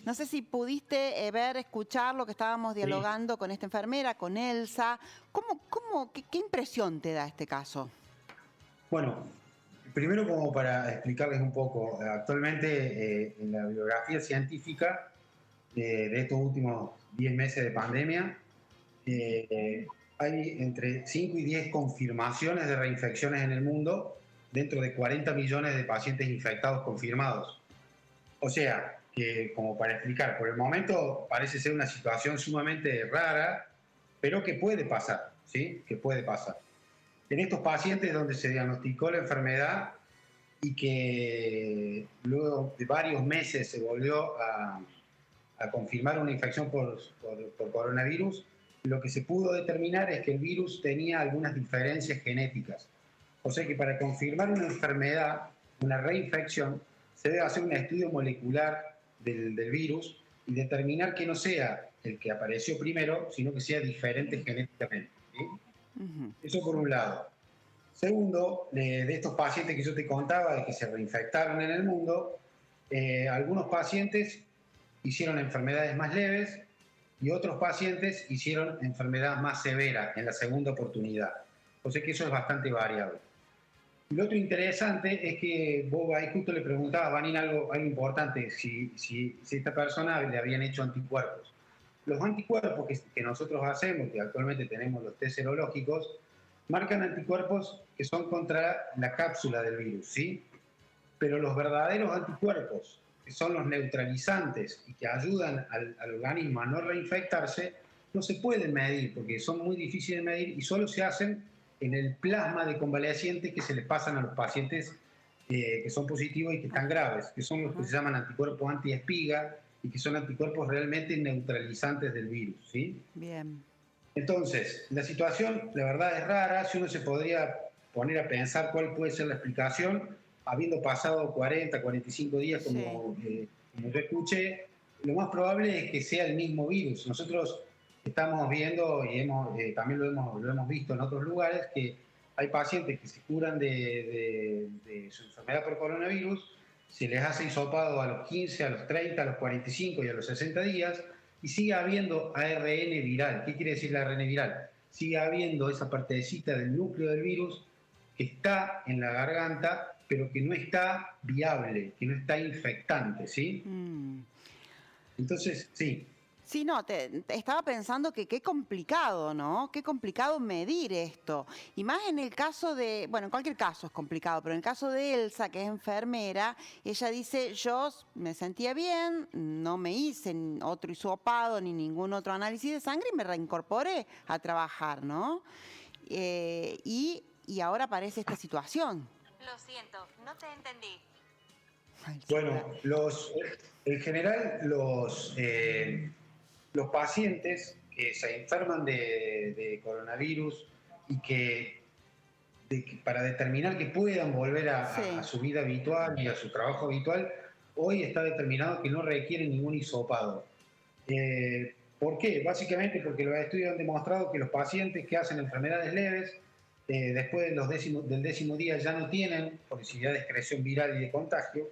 No sé si pudiste escuchar lo que estábamos dialogando con esta enfermera, con Elsa. ¿Qué impresión te da este caso? Bueno, primero como para explicarles un poco, actualmente en la bibliografía científica de estos últimos 10 meses de pandemia, hay entre 5 y 10 confirmaciones de reinfecciones en el mundo dentro de 40 millones de pacientes infectados confirmados. O sea, que como para explicar, por el momento parece ser una situación sumamente rara, pero que puede pasar, ¿sí? Que puede pasar. En estos pacientes donde se diagnosticó la enfermedad y que luego de varios meses se volvió a confirmar una infección por coronavirus, lo que se pudo determinar es que el virus tenía algunas diferencias genéticas. O sea que para confirmar una enfermedad, una reinfección, se debe hacer un estudio molecular del virus y determinar que no sea el que apareció primero, sino que sea diferente genéticamente, ¿sí? Eso por un lado. Segundo, de estos pacientes que yo te contaba, de que se reinfectaron en el mundo, algunos pacientes hicieron enfermedades más leves y otros pacientes hicieron enfermedad más severa en la segunda oportunidad. O sea que eso es bastante variable. Y lo otro interesante es que vos ahí justo le preguntabas a Vanina algo importante, si esta persona le habían hecho anticuerpos. Los anticuerpos que nosotros hacemos, que actualmente tenemos los test serológicos, marcan anticuerpos que son contra la cápsula del virus, ¿sí? Pero los verdaderos anticuerpos, que son los neutralizantes y que ayudan al organismo a no reinfectarse, no se pueden medir porque son muy difíciles de medir y solo se hacen en el plasma de convalecientes que se les pasan a los pacientes que son positivos y que están graves, que son los que se llaman anticuerpos anti-espiga y que son anticuerpos realmente neutralizantes del virus, ¿sí? Bien. Entonces, la situación, la verdad, es rara. Si uno se podría poner a pensar cuál puede ser la explicación, habiendo pasado 40, 45 días, Sí. como yo escuché, lo más probable es que sea el mismo virus. Nosotros estamos viendo, y también lo hemos visto en otros lugares, que hay pacientes que se curan de su enfermedad por coronavirus, se les hace hisopado a los 15, a los 30, a los 45 y a los 60 días, y sigue habiendo ARN viral. ¿Qué quiere decir la ARN viral? Sigue habiendo esa partecita del núcleo del virus que está en la garganta, pero que no está viable, que no está infectante, ¿sí? Entonces, sí. Sí, no, te estaba pensando que qué complicado, ¿no? Qué complicado medir esto. Y más en el caso de, bueno, en cualquier caso es complicado, pero en el caso de Elsa, que es enfermera, ella dice, yo me sentía bien, no me hice otro hisopado ni ningún otro análisis de sangre y me reincorporé a trabajar, ¿no? Y ahora aparece esta situación. Lo siento, no te entendí. Bueno, en general los pacientes que se enferman de coronavirus y para determinar que puedan volver a su vida habitual y a su trabajo habitual, hoy está determinado que no requieren ningún hisopado. ¿Por qué? Básicamente porque los estudios han demostrado que los pacientes que hacen enfermedades leves, después del décimo día ya no tienen posibilidad de excreción viral y de contagio.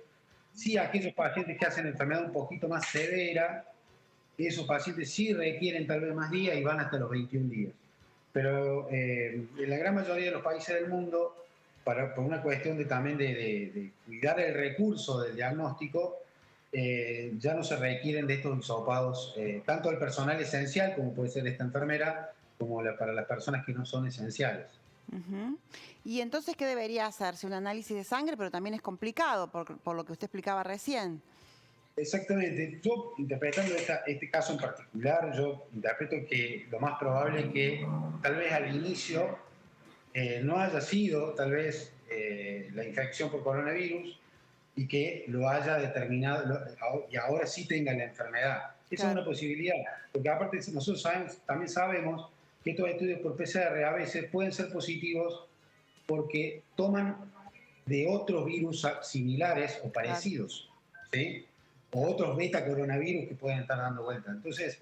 Sí, aquellos pacientes que hacen enfermedad un poquito más severa, esos pacientes sí requieren tal vez más días y van hasta los 21 días. Pero en la gran mayoría de los países del mundo, por una cuestión también de cuidar el recurso del diagnóstico, ya no se requieren de estos hisopados, tanto al personal esencial, como puede ser esta enfermera, como para las personas que no son esenciales. Y entonces, ¿qué debería hacerse? Un análisis de sangre, pero también es complicado, por lo que usted explicaba recién. Exactamente. Yo, interpretando este caso en particular, yo interpreto que lo más probable es que tal vez al inicio no haya sido tal vez la infección por coronavirus y que lo haya determinado y ahora sí tenga la enfermedad. Esa es una posibilidad, porque aparte nosotros también sabemos que estos estudios por PCR a veces pueden ser positivos porque toman de otros virus similares o parecidos, ¿sí? O otros beta coronavirus que pueden estar dando vuelta. Entonces,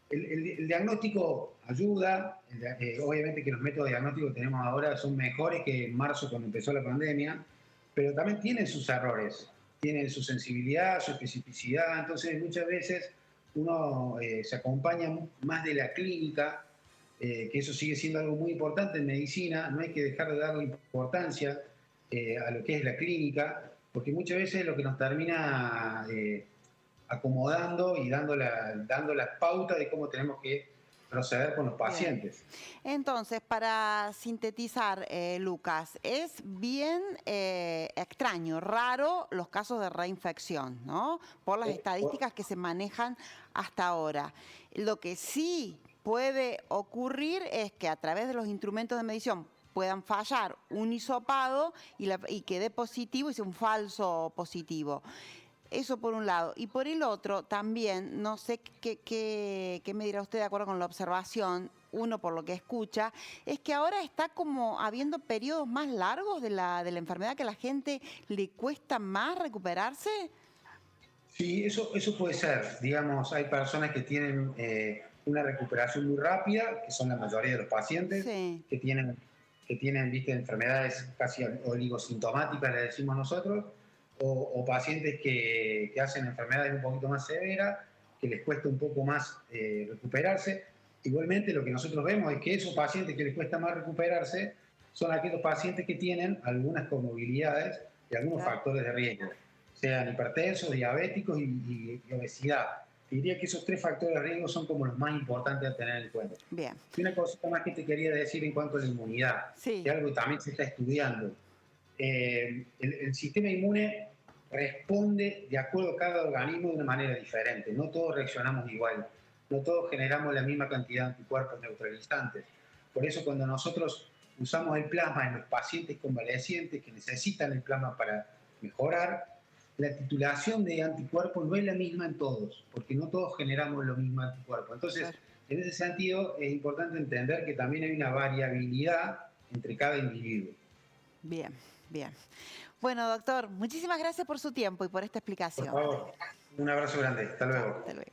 el diagnóstico ayuda, obviamente que los métodos diagnósticos que tenemos ahora son mejores que en marzo cuando empezó la pandemia, pero también tienen sus errores. tienen su sensibilidad, su especificidad, entonces muchas veces uno se acompaña más de la clínica, que eso sigue siendo algo muy importante en medicina, no hay que dejar de darle importancia a lo que es la clínica, porque muchas veces lo que nos termina acomodando y dando las pautas de cómo tenemos que proceder con los Bien. pacientes. Entonces, para sintetizar, Lucas, es bien extraño, raro los casos de reinfección, ¿no? Por las estadísticas que se manejan hasta ahora. Lo que sí puede ocurrir es que a través de los instrumentos de medición puedan fallar un hisopado y que dé positivo y sea un falso positivo. Eso por un lado. Y por el otro, también, no sé qué me dirá usted de acuerdo con la observación, uno por lo que escucha, es que ahora está como habiendo periodos más largos de la enfermedad, que a la gente le cuesta más recuperarse. Sí, eso puede ser. Digamos, hay personas que tienen una recuperación muy rápida, que son la mayoría de los pacientes, Sí, que tienen ¿viste? Enfermedades casi oligosintomáticas, le decimos nosotros, o pacientes que hacen enfermedades un poquito más severas, que les cuesta un poco más recuperarse. Igualmente, lo que nosotros vemos es que esos pacientes que les cuesta más recuperarse son aquellos pacientes que tienen algunas comorbilidades y algunos claro. factores de riesgo, sean hipertensos, diabéticos y obesidad. Diría que esos 3 factores de riesgo son como los más importantes a tener en cuenta. Bien. Y una cosita más que te quería decir en cuanto a la inmunidad, Sí, que es algo que también se está estudiando. El sistema inmune responde de acuerdo a cada organismo de una manera diferente. No todos reaccionamos igual, no todos generamos la misma cantidad de anticuerpos neutralizantes. Por eso cuando nosotros usamos el plasma en los pacientes convalecientes que necesitan el plasma para mejorar, la titulación de anticuerpos no es la misma en todos, porque no todos generamos los mismos anticuerpos. Entonces, claro. en ese sentido, es importante entender que también hay una variabilidad entre cada individuo. Bien, bien. Bueno, doctor, muchísimas gracias por su tiempo y por esta Por explicación. favor, un abrazo grande. Hasta luego. Hasta luego.